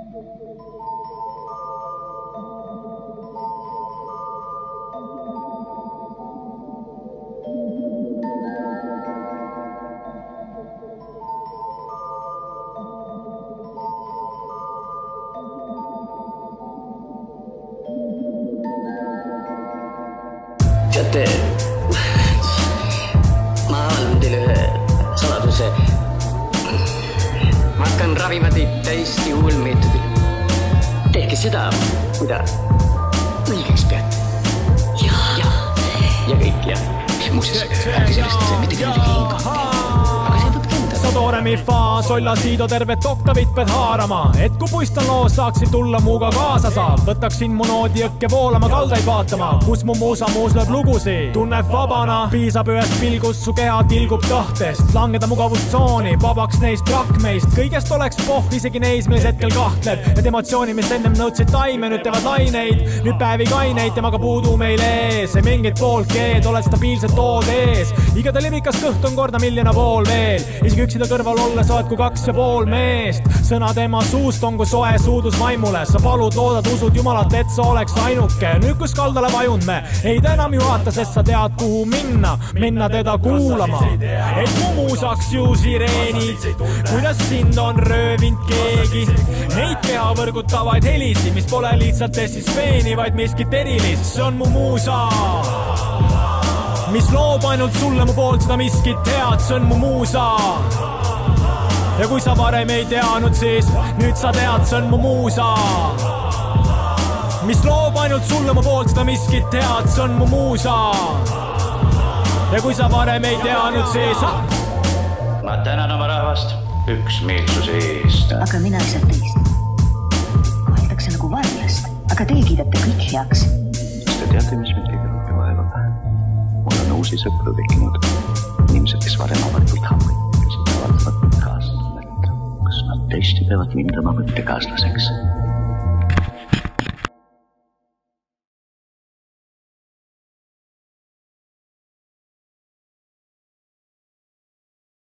Teate, ma avaldan teile ühe saladuse. Ma hakkan ravima teid täiesti uuel meetodil. Tehke seda, mida õigeks peate. Ja kõik, ja. Muuseas, ärge sellest mitte kellegi hinga. Aga see võtke enda. Tore mi fa, solla siido tervet oktavit pead haarama. Et kui puistan loos saaksid tulla muuga kaasa saab. Võtaksin mu noodi jõkke voolama kaldaid vaatama. Kus mu muusa muus lööb lugusi. Tunneb vabana, piisab ühest pilgust, su keha tilgub tahtest. Langeda mugavustsooni, vabaks neist rakmeist. Kõigest oleks pohv, isegi neis, milles hetkel kahtleb. Et emotsiooni, mis ennem nõudsid taime, nüüd teevad laineid. Nüüd päevi kaineid, temaga puudu meil ees. Ei mingit poolkeed, oled stabiilselt tood ees. Igade lirikas kõht on korda miljona pool veel. Isegi üksida kõrval olles oled kui 2,5 meest. Sõna tema suust on kui soe suudus vaimule. Sa palud, loodad, usud jumalat, et sa oleks ainuke. Nüüd kus kaldale vajunud me, ei ta enam juhata, sest sa tead kuhu minna. Minna teda kuulama. Et mu muusaks ju sireenid, kuidas sind on röövinud keegi. Neid keha võrgutavaid helisi, mis pole lihtsalt estisfeeni, vaid miskit erilist. See on mu muusa, mis loob ainult sulle mu poolt seda miskit head. See on mu muusa. Ja kui sa varem ei teanud, siis nüüd sa tead, see on mu muusa, mis loob ainult sulle mu poolt seda miskit head. See on mu muusa. Ja kui sa varem ei teanud, siis ma tänan oma rahvast üksmeelsuse eest. Aga mina lihtsalt teist. Koheldakse nagu varjast, aga teie kiidate kõik heaks. Kas te teate, mis mind kõige rohkem vaevab? Mul on uusi sõpru tekkinud. Inimesed, kes varem avatult hammuid, kes valdavad kaastunnet. Kas nad tõesti peavad mind oma mõttekaaslaseks?